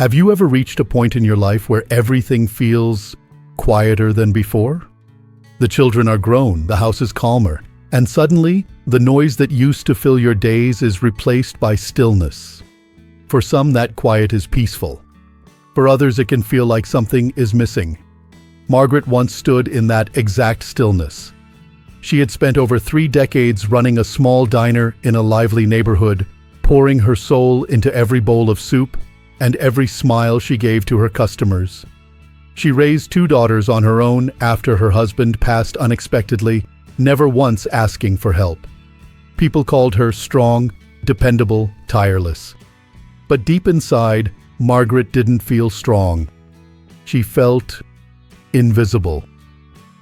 Have you ever reached a point in your life where everything feels quieter than before? The children are grown, the house is calmer, and suddenly, the noise that used to fill your days is replaced by stillness. For some, that quiet is peaceful. For others, it can feel like something is missing. Margaret once stood in that exact stillness. She had spent over 3 decades running a small diner in a lively neighborhood, pouring her soul into every bowl of soup and every smile she gave to her customers. She raised 2 daughters on her own after her husband passed unexpectedly, never once asking for help. People called her strong, dependable, tireless. But deep inside, Margaret didn't feel strong. She felt invisible.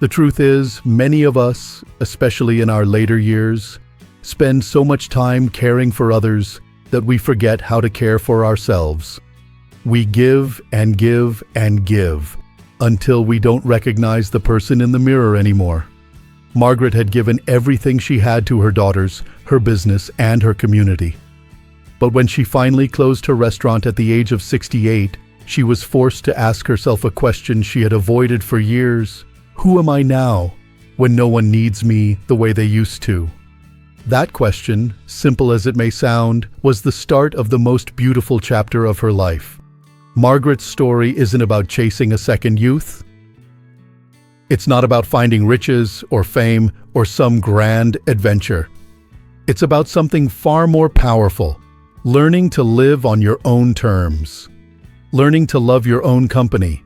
The truth is, many of us, especially in our later years, spend so much time caring for others that we forget how to care for ourselves. We give and give and give until we don't recognize the person in the mirror anymore. Margaret had given everything she had to her daughters, her business, and her community. But when she finally closed her restaurant at the age of 68, she was forced to ask herself a question she had avoided for years. Who am I now, when no one needs me the way they used to? That question, simple as it may sound, was the start of the most beautiful chapter of her life. Margaret's story isn't about chasing a second youth. It's not about finding riches or fame or some grand adventure. It's about something far more powerful, learning to live on your own terms, learning to love your own company,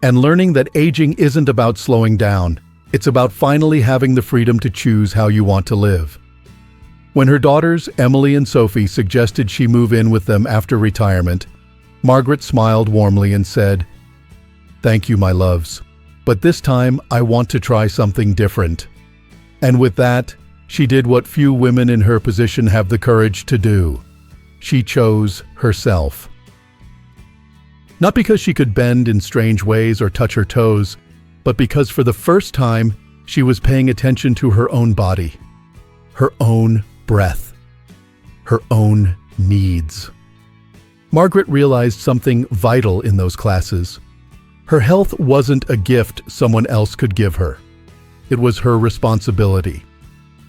and learning that aging isn't about slowing down. It's about finally having the freedom to choose how you want to live. When her daughters, Emily and Sophie, suggested she move in with them after retirement, Margaret smiled warmly and said, "Thank you, my loves, but this time I want to try something different." And with that, she did what few women in her position have the courage to do. She chose herself. Not because she could bend in strange ways or touch her toes, but because for the first time, she was paying attention to her own body, her own breath, her own needs. Margaret realized something vital in those classes. Her health wasn't a gift someone else could give her. It was her responsibility,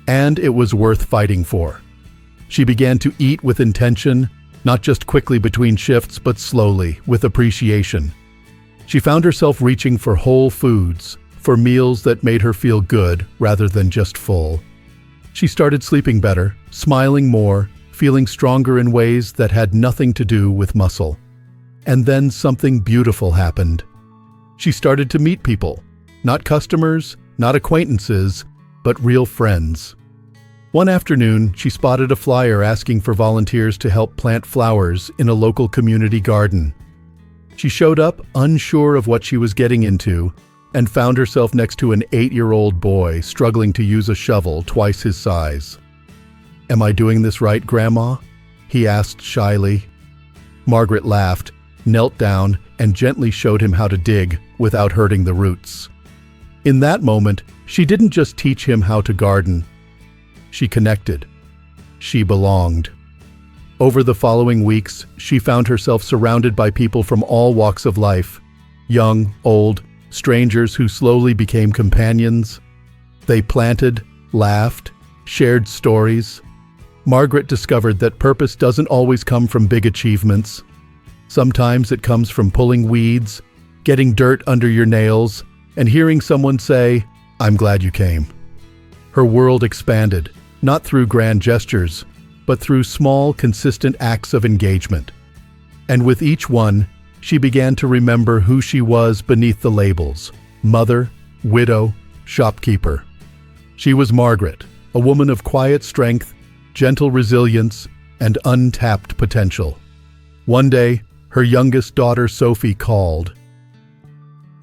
and it was worth fighting for. She began to eat with intention, not just quickly between shifts, but slowly, with appreciation. She found herself reaching for whole foods, for meals that made her feel good rather than just full. She started sleeping better, smiling more, feeling stronger in ways that had nothing to do with muscle. And then something beautiful happened. She started to meet people, not customers, not acquaintances, but real friends. One afternoon, she spotted a flyer asking for volunteers to help plant flowers in a local community garden. She showed up, unsure of what she was getting into, and found herself next to an 8-year-old boy struggling to use a shovel twice his size. "Am I doing this right, Grandma?" he asked shyly. Margaret laughed, knelt down, and gently showed him how to dig without hurting the roots. In that moment, she didn't just teach him how to garden. She connected. She belonged. Over the following weeks, she found herself surrounded by people from all walks of life, young, old, strangers who slowly became companions. They planted, laughed, shared stories. Margaret discovered that purpose doesn't always come from big achievements. Sometimes it comes from pulling weeds, getting dirt under your nails, and hearing someone say, "I'm glad you came." Her world expanded, not through grand gestures, but through small, consistent acts of engagement. And with each one, she began to remember who she was beneath the labels: mother, widow, shopkeeper. She was Margaret, a woman of quiet strength, gentle resilience, and untapped potential. One day, her youngest daughter Sophie called.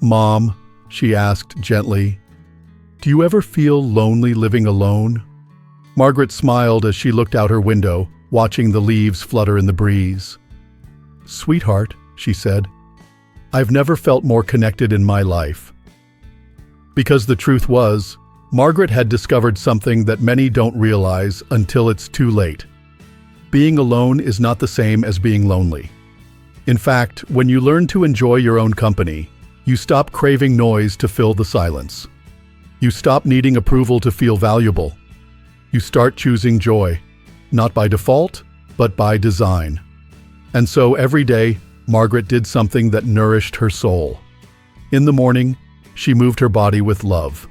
"Mom," she asked gently, "do you ever feel lonely living alone?" Margaret smiled as she looked out her window, watching the leaves flutter in the breeze. "Sweetheart," she said, "I've never felt more connected in my life." Because the truth was, Margaret had discovered something that many don't realize until it's too late. Being alone is not the same as being lonely. In fact, when you learn to enjoy your own company, you stop craving noise to fill the silence. You stop needing approval to feel valuable. You start choosing joy, not by default, but by design. And so every day, Margaret did something that nourished her soul. In the morning, she moved her body with love.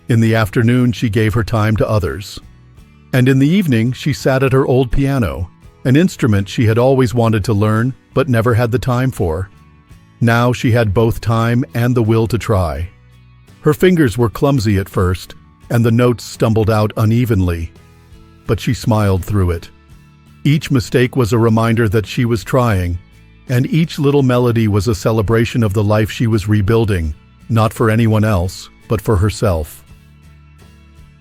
In the afternoon, she gave her time to others. And in the evening, she sat at her old piano, an instrument she had always wanted to learn but never had the time for. Now she had both time and the will to try. Her fingers were clumsy at first, and the notes stumbled out unevenly. But she smiled through it. Each mistake was a reminder that she was trying, and each little melody was a celebration of the life she was rebuilding, not for anyone else, but for herself.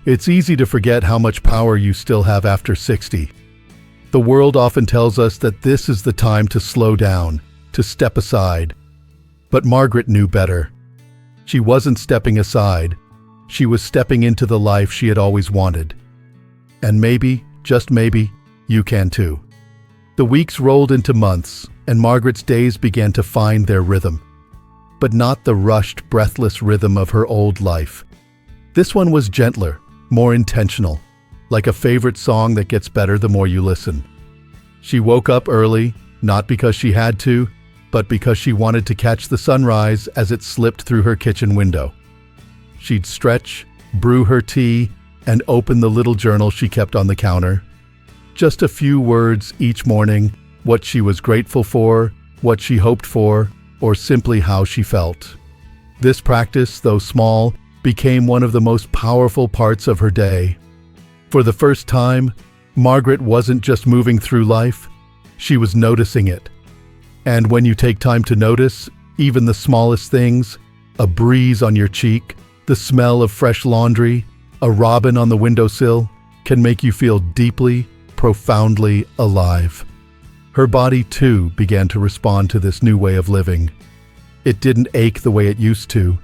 It's easy to forget how much power you still have after 60. The world often tells us that this is the time to slow down, to step aside. But Margaret knew better. She wasn't stepping aside. She was stepping into the life she had always wanted. And maybe, just maybe, you can too. The weeks rolled into months, and Margaret's days began to find their rhythm. But not the rushed, breathless rhythm of her old life. This one was gentler, more intentional, like a favorite song that gets better the more you listen. She woke up early, not because she had to, but because she wanted to catch the sunrise as it slipped through her kitchen window. She'd stretch, brew her tea, and open the little journal she kept on the counter. Just a few words each morning, what she was grateful for, what she hoped for, or simply how she felt. This practice, though small, became one of the most powerful parts of her day. For the first time, Margaret wasn't just moving through life, she was noticing it. And when you take time to notice, even the smallest things, a breeze on your cheek, the smell of fresh laundry, a robin on the windowsill, can make you feel deeply, profoundly alive. Her body, too, began to respond to this new way of living. It didn't ache the way it used to.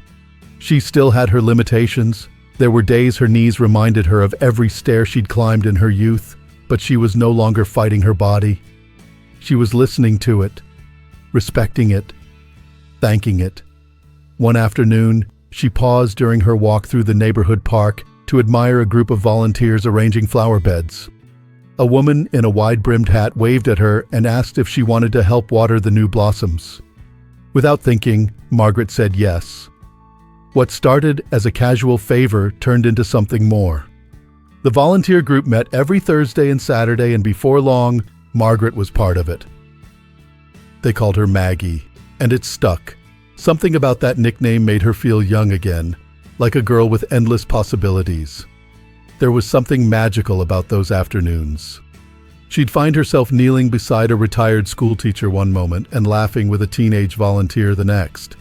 She still had her limitations. There were days her knees reminded her of every stair she'd climbed in her youth, but she was no longer fighting her body. She was listening to it, respecting it, thanking it. One afternoon, she paused during her walk through the neighborhood park to admire a group of volunteers arranging flower beds. A woman in a wide-brimmed hat waved at her and asked if she wanted to help water the new blossoms. Without thinking, Margaret said yes. What started as a casual favor turned into something more. The volunteer group met every Thursday and Saturday, and before long, Margaret was part of it. They called her Maggie, and it stuck. Something about that nickname made her feel young again, like a girl with endless possibilities. There was something magical about those afternoons. She'd find herself kneeling beside a retired schoolteacher one moment and laughing with a teenage volunteer the next.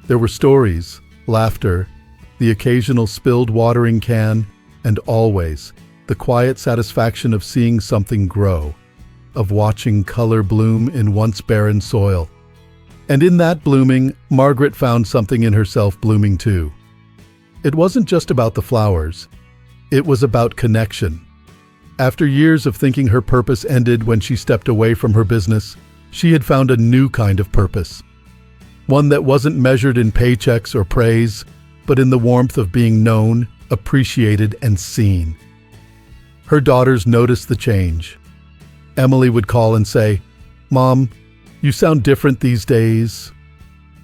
There were stories, laughter, the occasional spilled watering can, and always the quiet satisfaction of seeing something grow, of watching color bloom in once barren soil. And in that blooming, Margaret found something in herself blooming too. It wasn't just about the flowers. It was about connection. After years of thinking her purpose ended when she stepped away from her business, she had found a new kind of purpose. One that wasn't measured in paychecks or praise, but in the warmth of being known, appreciated, and seen. Her daughters noticed the change. Emily would call and say, "Mom, you sound different these days."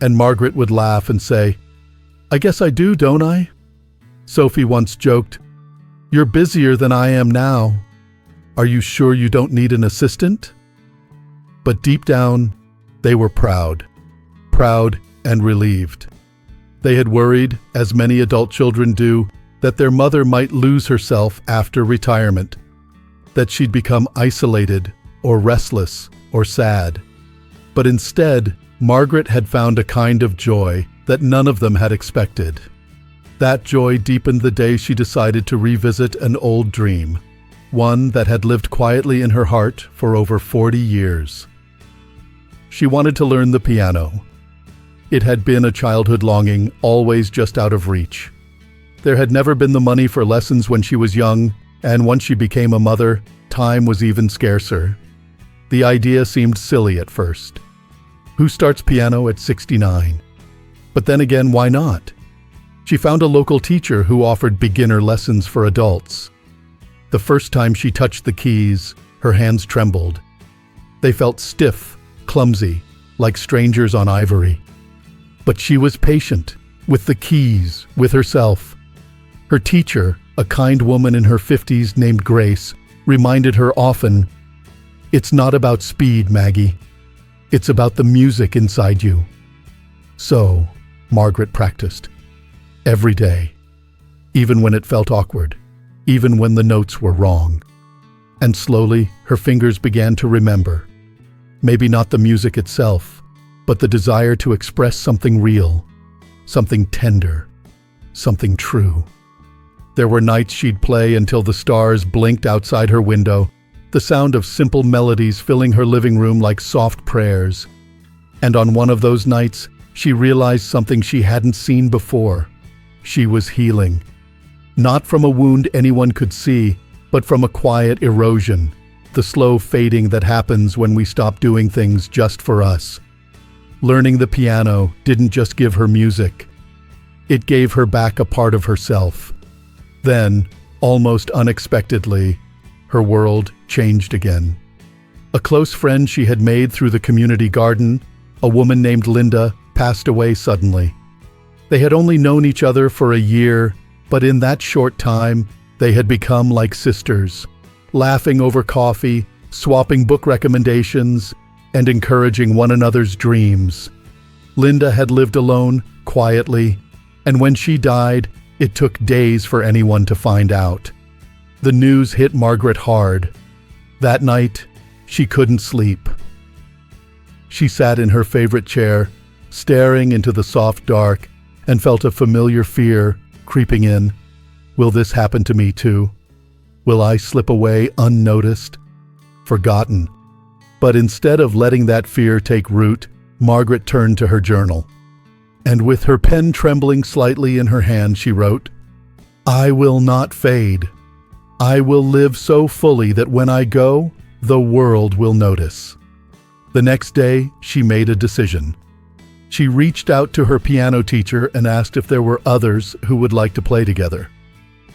And Margaret would laugh and say, "I guess I do, don't I?" Sophie once joked, "You're busier than I am now. Are you sure you don't need an assistant?" But deep down, they were proud and relieved. They had worried, as many adult children do, that their mother might lose herself after retirement, that she'd become isolated or restless or sad. But instead, Margaret had found a kind of joy that none of them had expected. That joy deepened the day she decided to revisit an old dream, one that had lived quietly in her heart for over 40 years. She wanted to learn the piano. It had been a childhood longing, always just out of reach. There had never been the money for lessons when she was young, and once she became a mother, time was even scarcer. The idea seemed silly at first. Who starts piano at 69? But then again, why not? She found a local teacher who offered beginner lessons for adults. The first time she touched the keys, her hands trembled. They felt stiff, clumsy, like strangers on ivory. But she was patient, with the keys, with herself. Her teacher, a kind woman in her 50s named Grace, reminded her often, "It's not about speed, Maggie. It's about the music inside you." So, Margaret practiced. Every day. Even when it felt awkward. Even when the notes were wrong. And slowly, her fingers began to remember. Maybe not the music itself, but the desire to express something real, something tender, something true. There were nights she'd play until the stars blinked outside her window, the sound of simple melodies filling her living room like soft prayers. And on one of those nights, she realized something she hadn't seen before. She was healing. Not from a wound anyone could see, but from a quiet erosion, the slow fading that happens when we stop doing things just for us. Learning the piano didn't just give her music. It gave her back a part of herself. Then, almost unexpectedly, her world changed again. A close friend she had made through the community garden, a woman named Linda, passed away suddenly. They had only known each other for a year, but in that short time, they had become like sisters, laughing over coffee, swapping book recommendations, and encouraging one another's dreams. Linda had lived alone, quietly, and when she died, it took days for anyone to find out. The news hit Margaret hard. That night, she couldn't sleep. She sat in her favorite chair, staring into the soft dark, and felt a familiar fear creeping in. Will this happen to me too? Will I slip away unnoticed? Forgotten? But instead of letting that fear take root, Margaret turned to her journal. And with her pen trembling slightly in her hand, she wrote, "I will not fade. I will live so fully that when I go, the world will notice." The next day, she made a decision. She reached out to her piano teacher and asked if there were others who would like to play together.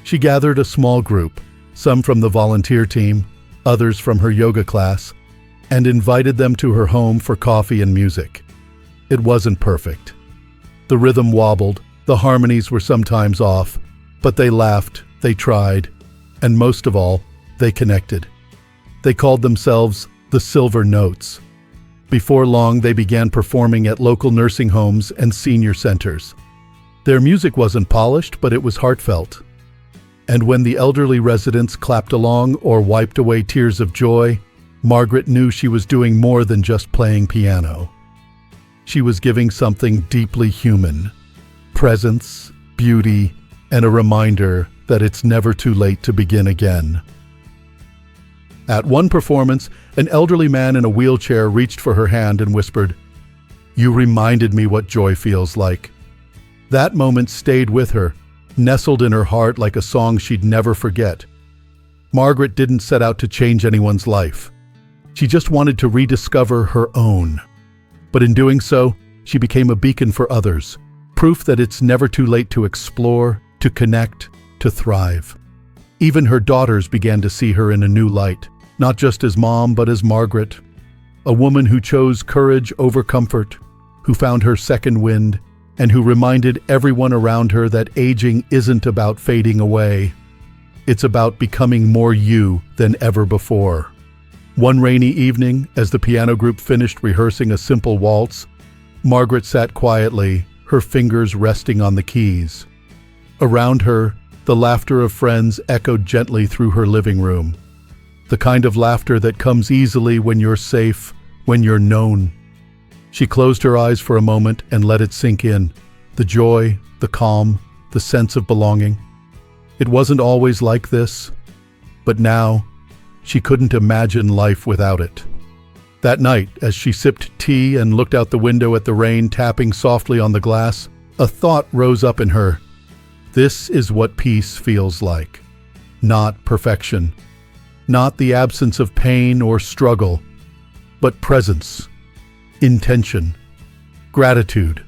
She gathered a small group, some from the volunteer team, others from her yoga class, and invited them to her home for coffee and music. It wasn't perfect. The rhythm wobbled, the harmonies were sometimes off, but they laughed, they tried, and most of all, they connected. They called themselves the Silver Notes. Before long, they began performing at local nursing homes and senior centers. Their music wasn't polished, but it was heartfelt. And when the elderly residents clapped along or wiped away tears of joy, Margaret knew she was doing more than just playing piano. She was giving something deeply human: presence, beauty, and a reminder that it's never too late to begin again. At one performance, an elderly man in a wheelchair reached for her hand and whispered, "You reminded me what joy feels like." That moment stayed with her, nestled in her heart like a song she'd never forget. Margaret didn't set out to change anyone's life. She just wanted to rediscover her own. But in doing so, she became a beacon for others, proof that it's never too late to explore, to connect, to thrive. Even her daughters began to see her in a new light, not just as mom, but as Margaret, a woman who chose courage over comfort, who found her second wind, and who reminded everyone around her that aging isn't about fading away. It's about becoming more you than ever before. One rainy evening, as the piano group finished rehearsing a simple waltz, Margaret sat quietly, her fingers resting on the keys. Around her, the laughter of friends echoed gently through her living room. The kind of laughter that comes easily when you're safe, when you're known. She closed her eyes for a moment and let it sink in. The joy, the calm, the sense of belonging. It wasn't always like this, but now she couldn't imagine life without it. That night, as she sipped tea and looked out the window at the rain tapping softly on the glass, a thought rose up in her. This is what peace feels like. Not perfection. Not the absence of pain or struggle, but presence. intention, gratitude.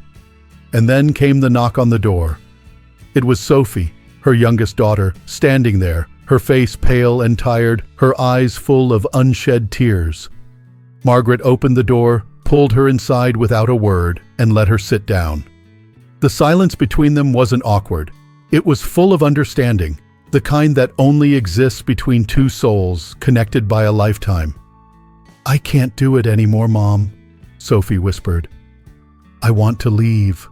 And then came the knock on the door. It was Sophie, her youngest daughter, standing there, her face pale and tired, her eyes full of unshed tears. Margaret opened the door, pulled her inside without a word, and let her sit down. The silence between them wasn't awkward. It was full of understanding, the kind that only exists between two souls connected by a lifetime. "I can't do it anymore, Mom," Sophie whispered. "I want to leave.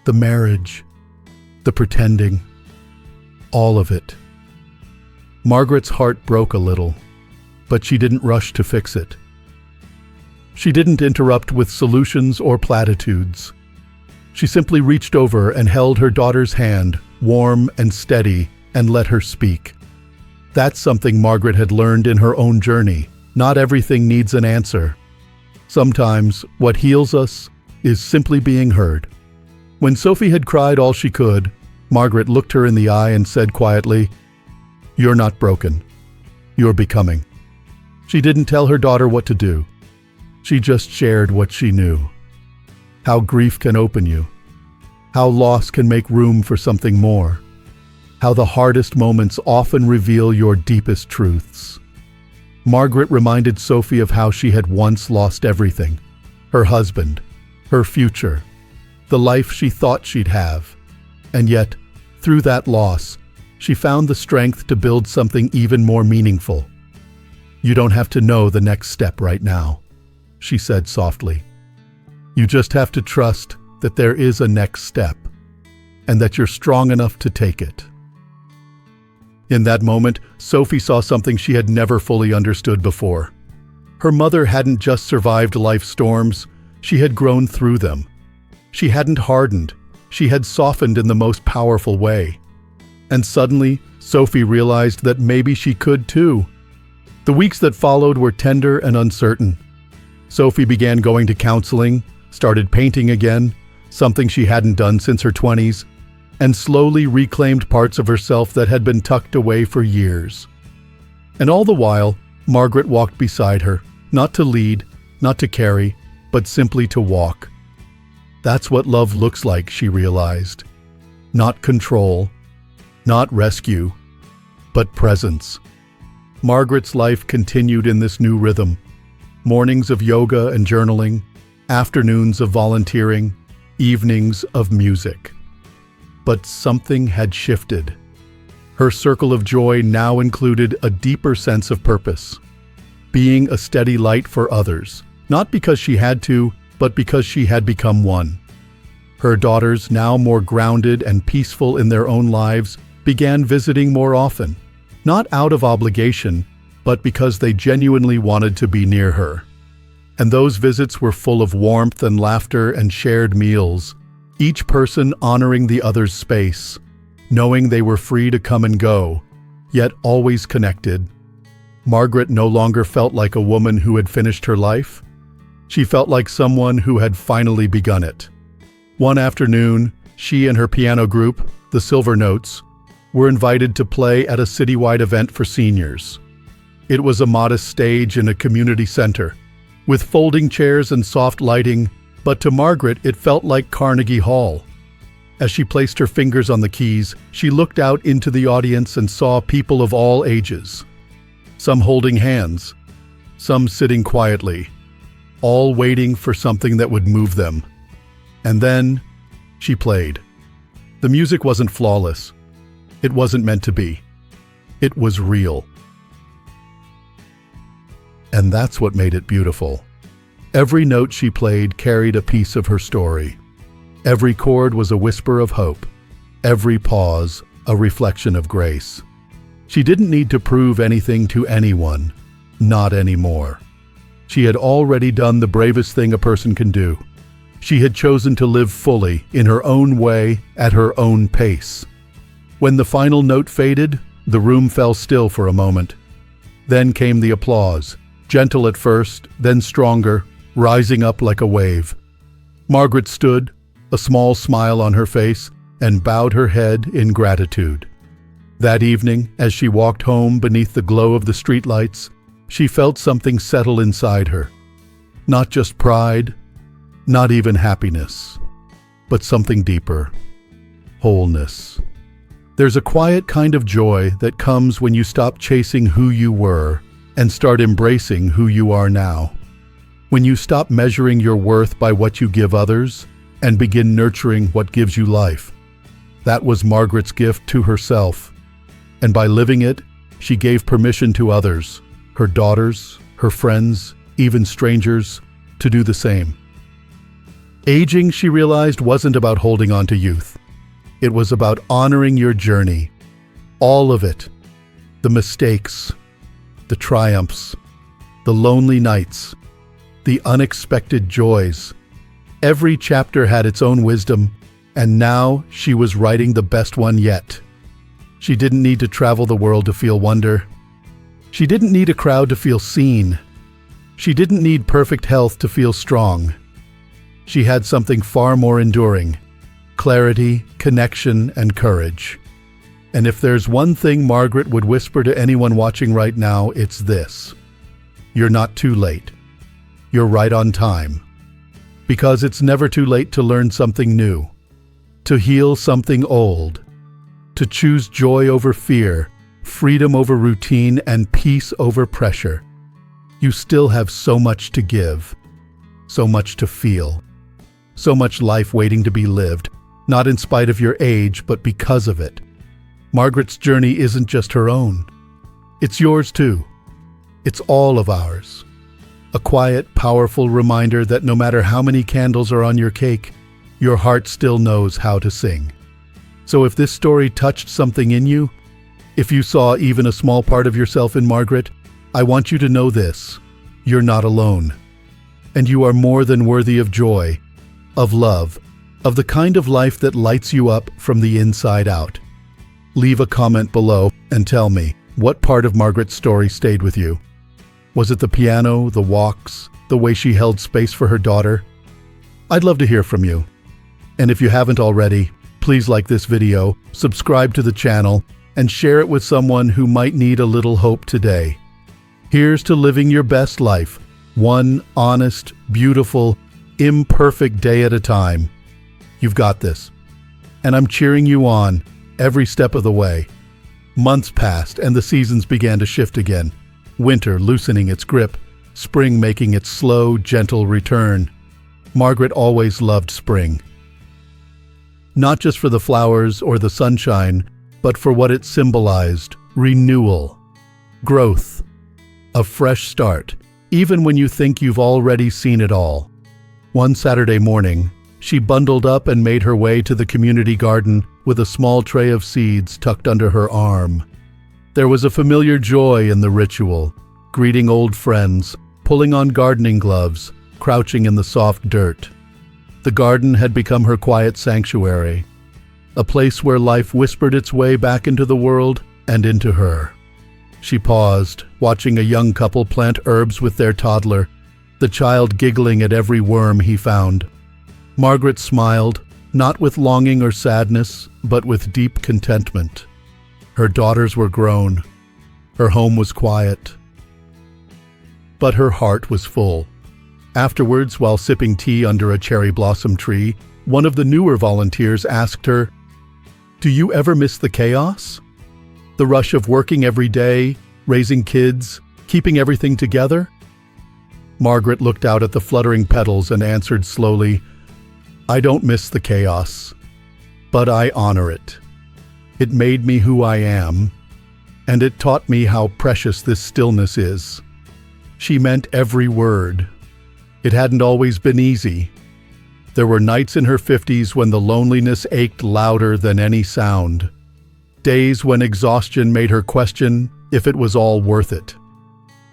The marriage, the pretending, all of it." Margaret's heart broke a little, but she didn't rush to fix it. She didn't interrupt with solutions or platitudes. She simply reached over and held her daughter's hand, warm and steady, and let her speak. That's something Margaret had learned in her own journey. Not everything needs an answer. Sometimes what heals us is simply being heard. When Sophie had cried all she could, Margaret looked her in the eye and said quietly, "You're not broken. You're becoming." She didn't tell her daughter what to do. She just shared what she knew. How grief can open you. How loss can make room for something more. How the hardest moments often reveal your deepest truths. Margaret reminded Sophie of how she had once lost everything. Her husband, her future, the life she thought she'd have. And yet, through that loss, she found the strength to build something even more meaningful. "You don't have to know the next step right now," she said softly. "You just have to trust that there is a next step, and that you're strong enough to take it." In that moment, Sophie saw something she had never fully understood before. Her mother hadn't just survived life's storms, she had grown through them. She hadn't hardened, she had softened in the most powerful way. And suddenly, Sophie realized that maybe she could too. The weeks that followed were tender and uncertain. Sophie began going to counseling, started painting again, something she hadn't done since her 20s, and slowly reclaimed parts of herself that had been tucked away for years. And all the while, Margaret walked beside her, not to lead, not to carry, but simply to walk. That's what love looks like, she realized. Not control, not rescue, but presence. Margaret's life continued in this new rhythm. Mornings of yoga and journaling, afternoons of volunteering, evenings of music. But something had shifted. Her circle of joy now included a deeper sense of purpose. Being a steady light for others, not because she had to, but because she had become one. Her daughters, now more grounded and peaceful in their own lives, began visiting more often, not out of obligation, but because they genuinely wanted to be near her. And those visits were full of warmth and laughter and shared meals, each person honoring the other's space, knowing they were free to come and go, yet always connected. Margaret no longer felt like a woman who had finished her life. She felt like someone who had finally begun it. One afternoon, she and her piano group, the Silver Notes, were invited to play at a citywide event for seniors. It was a modest stage in a community center, with folding chairs and soft lighting, but to Margaret it felt like Carnegie Hall. As she placed her fingers on the keys, she looked out into the audience and saw people of all ages. Some holding hands, some sitting quietly, all waiting for something that would move them. And then, she played. The music wasn't flawless. It wasn't meant to be. It was real. And that's what made it beautiful. Every note she played carried a piece of her story. Every chord was a whisper of hope. Every pause, a reflection of grace. She didn't need to prove anything to anyone. Not anymore. She had already done the bravest thing a person can do. She had chosen to live fully, in her own way, at her own pace. When the final note faded, the room fell still for a moment. Then came the applause, gentle at first, then stronger, rising up like a wave. Margaret stood, a small smile on her face, and bowed her head in gratitude. That evening, as she walked home beneath the glow of the streetlights, she felt something settle inside her. Not just pride, Not even happiness, but something deeper. Wholeness. There's a quiet kind of joy that comes when you stop chasing who you were and start embracing who you are now. When you stop measuring your worth by what you give others and begin nurturing what gives you life. That was Margaret's gift to herself. And by living it, she gave permission to others, her daughters, her friends, even strangers, to do the same. Aging, she realized, wasn't about holding on to youth. It was about honoring your journey. All of it. The mistakes, the triumphs, the lonely nights, the unexpected joys. Every chapter had its own wisdom, and now she was writing the best one yet. She didn't need to travel the world to feel wonder. She didn't need a crowd to feel seen. She didn't need perfect health to feel strong. She had something far more enduring: clarity, connection, and courage. And if there's one thing Margaret would whisper to anyone watching right now, it's this: you're not too late. You're right on time. Because it's never too late to learn something new, to heal something old, to choose joy over fear, freedom over routine, and peace over pressure. You still have so much to give, so much to feel, so much life waiting to be lived, not in spite of your age, but because of it. Margaret's journey isn't just her own. It's yours too. It's all of ours. A quiet, powerful reminder that no matter how many candles are on your cake, your heart still knows how to sing. So if this story touched something in you, if you saw even a small part of yourself in Margaret, I want you to know this: you're not alone. And you are more than worthy of joy, of love, of the kind of life that lights you up from the inside out. Leave a comment below and tell me, what part of Margaret's story stayed with you? Was it the piano, the walks, the way she held space for her daughter? I'd love to hear from you. And if you haven't already, please like this video, subscribe to the channel, and share it with someone who might need a little hope today. Here's to living your best life, one honest, beautiful, imperfect day at a time. You've got this. And I'm cheering you on every step of the way. Months passed and the seasons began to shift again. Winter loosening its grip, spring making its slow, gentle return. Margaret always loved spring. Not just for the flowers or the sunshine, but for what it symbolized: renewal, growth, a fresh start, even when you think you've already seen it all. One Saturday morning, she bundled up and made her way to the community garden with a small tray of seeds tucked under her arm. There was a familiar joy in the ritual, greeting old friends, pulling on gardening gloves, crouching in the soft dirt. The garden had become her quiet sanctuary, a place where life whispered its way back into the world and into her. She paused, watching a young couple plant herbs with their toddler, the child giggling at every worm he found. Margaret smiled, not with longing or sadness, but with deep contentment. Her daughters were grown. Her home was quiet. But her heart was full. Afterwards, while sipping tea under a cherry blossom tree, one of the newer volunteers asked her, "Do you ever miss the chaos? The rush of working every day, raising kids, keeping everything together?" Margaret looked out at the fluttering petals and answered slowly, "I don't miss the chaos, but I honor it. It made me who I am, and it taught me how precious this stillness is." She meant every word. It hadn't always been easy. There were nights in her 50s when the loneliness ached louder than any sound. Days when exhaustion made her question if it was all worth it.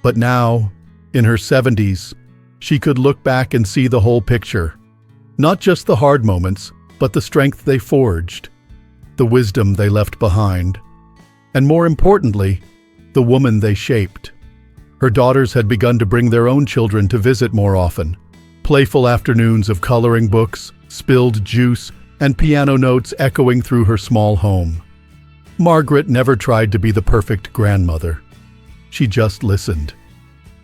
But now, in her 70s, she could look back and see the whole picture. Not just the hard moments, but the strength they forged, the wisdom they left behind, and more importantly, the woman they shaped. Her daughters had begun to bring their own children to visit more often. Playful afternoons of coloring books, spilled juice, and piano notes echoing through her small home. Margaret never tried to be the perfect grandmother. She just listened.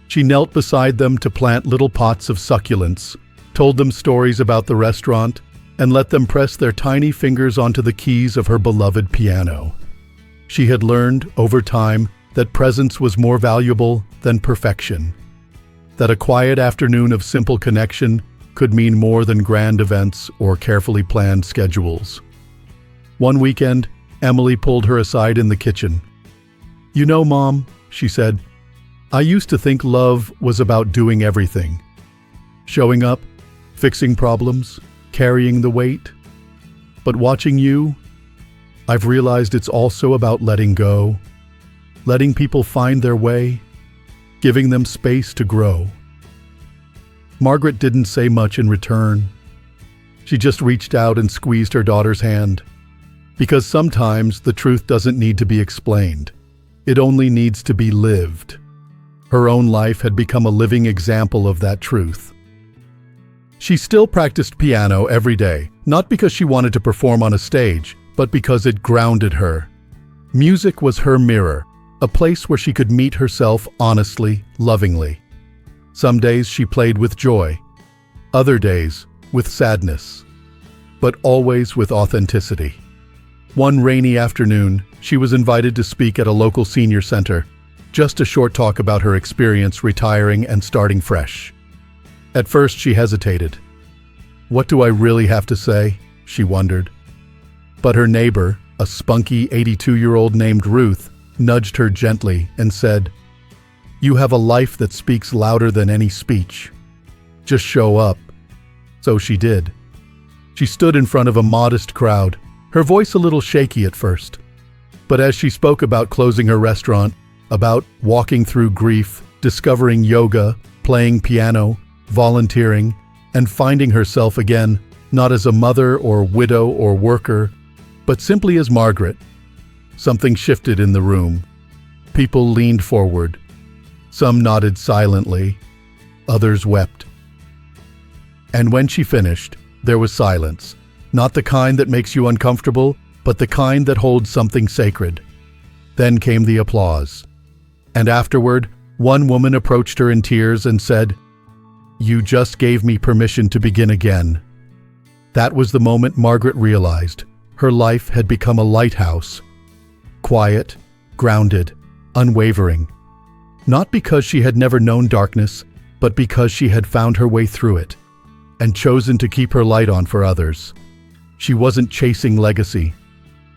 She knelt beside them to plant little pots of succulents, told them stories about the restaurant, and let them press their tiny fingers onto the keys of her beloved piano. She had learned, over time, that presence was more valuable than perfection, that a quiet afternoon of simple connection could mean more than grand events or carefully planned schedules. One weekend, Emily pulled her aside in the kitchen. "You know, Mom," she said, "I used to think love was about doing everything. Showing up, fixing problems, carrying the weight. But watching you, I've realized it's also about letting go, letting people find their way, giving them space to grow." Margaret didn't say much in return. She just reached out and squeezed her daughter's hand. Because sometimes the truth doesn't need to be explained. It only needs to be lived. Her own life had become a living example of that truth. She still practiced piano every day, not because she wanted to perform on a stage, but because it grounded her. Music was her mirror, a place where she could meet herself honestly, lovingly. Some days she played with joy, other days with sadness, but always with authenticity. One rainy afternoon, she was invited to speak at a local senior center, just a short talk about her experience retiring and starting fresh. At first, she hesitated. What do I really have to say? She wondered. But her neighbor, a spunky 82-year-old named Ruth, nudged her gently and said, "You have a life that speaks louder than any speech. Just show up." So she did. She stood in front of a modest crowd, her voice a little shaky at first. But as she spoke about closing her restaurant, about walking through grief, discovering yoga, playing piano, volunteering, and finding herself again, not as a mother or widow or worker, but simply as Margaret, something shifted in the room. People leaned forward. Some nodded silently. Others wept. And when she finished, there was silence. Not the kind that makes you uncomfortable, but the kind that holds something sacred. Then came the applause. And afterward, one woman approached her in tears and said, "You just gave me permission to begin again." That was the moment Margaret realized her life had become a lighthouse. Quiet, grounded, unwavering. Not because she had never known darkness, but because she had found her way through it and chosen to keep her light on for others. She wasn't chasing legacy.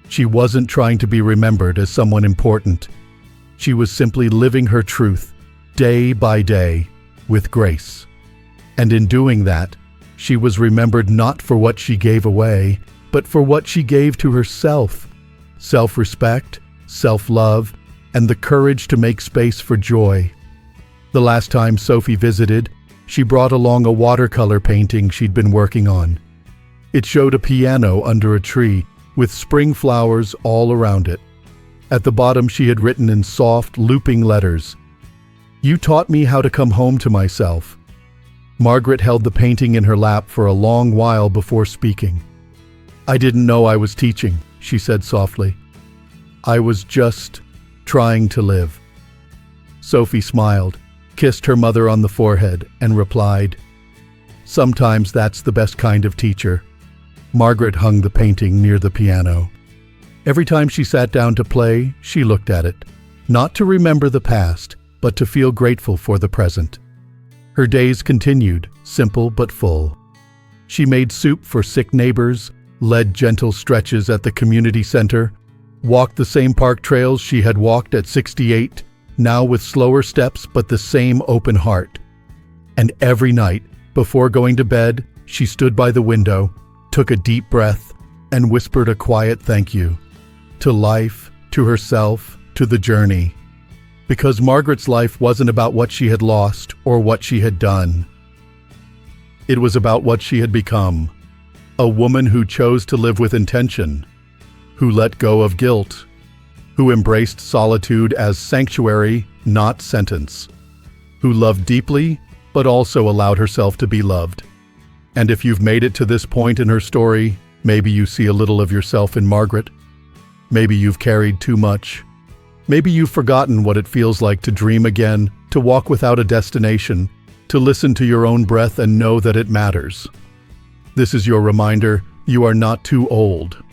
She wasn't trying to be remembered as someone important. She was simply living her truth, day by day, with grace. And in doing that, she was remembered not for what she gave away, but for what she gave to herself. Self-respect, self-love, and the courage to make space for joy. The last time Sophie visited, she brought along a watercolor painting she'd been working on. It showed a piano under a tree, with spring flowers all around it. At the bottom she had written in soft, looping letters, "You taught me how to come home to myself." Margaret held the painting in her lap for a long while before speaking. "I didn't know I was teaching," she said softly. "I was just trying to live." Sophie smiled, kissed her mother on the forehead, and replied, "Sometimes that's the best kind of teacher." Margaret hung the painting near the piano. Every time she sat down to play, she looked at it, not to remember the past, but to feel grateful for the present. Her days continued, simple but full. She made soup for sick neighbors, led gentle stretches at the community center, walked the same park trails she had walked at 68, now with slower steps but the same open heart. And every night, before going to bed, she stood by the window, took a deep breath, and whispered a quiet thank you. To life, to herself, to the journey. Because Margaret's life wasn't about what she had lost or what she had done. It was about what she had become. A woman who chose to live with intention, who let go of guilt, who embraced solitude as sanctuary, not sentence, who loved deeply, but also allowed herself to be loved. And if you've made it to this point in her story, maybe you see a little of yourself in Margaret. Maybe you've carried too much. Maybe you've forgotten what it feels like to dream again, to walk without a destination, to listen to your own breath and know that it matters. This is your reminder: you are not too old.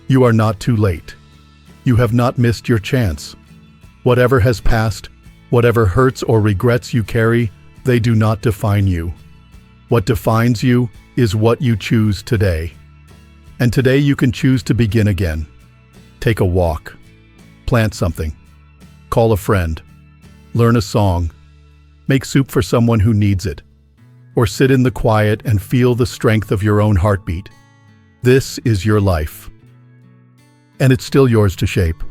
You are not too late. You have not missed your chance. Whatever has passed, whatever hurts or regrets you carry, they do not define you. What defines you is what you choose today. And today you can choose to begin again. Take a walk. Plant something. Call a friend. Learn a song. Make soup for someone who needs it. Or sit in the quiet and feel the strength of your own heartbeat. This is your life. And it's still yours to shape.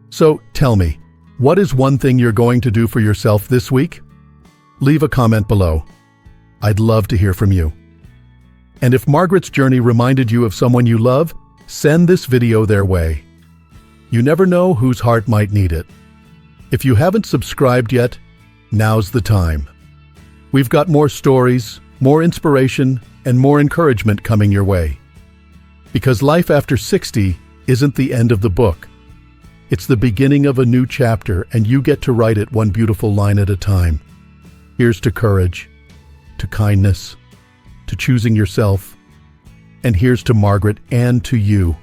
So tell me, what is one thing you're going to do for yourself this week? Leave a comment below. I'd love to hear from you. And if Margaret's journey reminded you of someone you love, send this video their way. You never know whose heart might need it. If you haven't subscribed yet, now's the time. We've got more stories, more inspiration, and more encouragement coming your way. Because life after 60 isn't the end of the book. It's the beginning of a new chapter, and you get to write it one beautiful line at a time. Here's to courage, to kindness, to choosing yourself, and here's to Margaret and to you.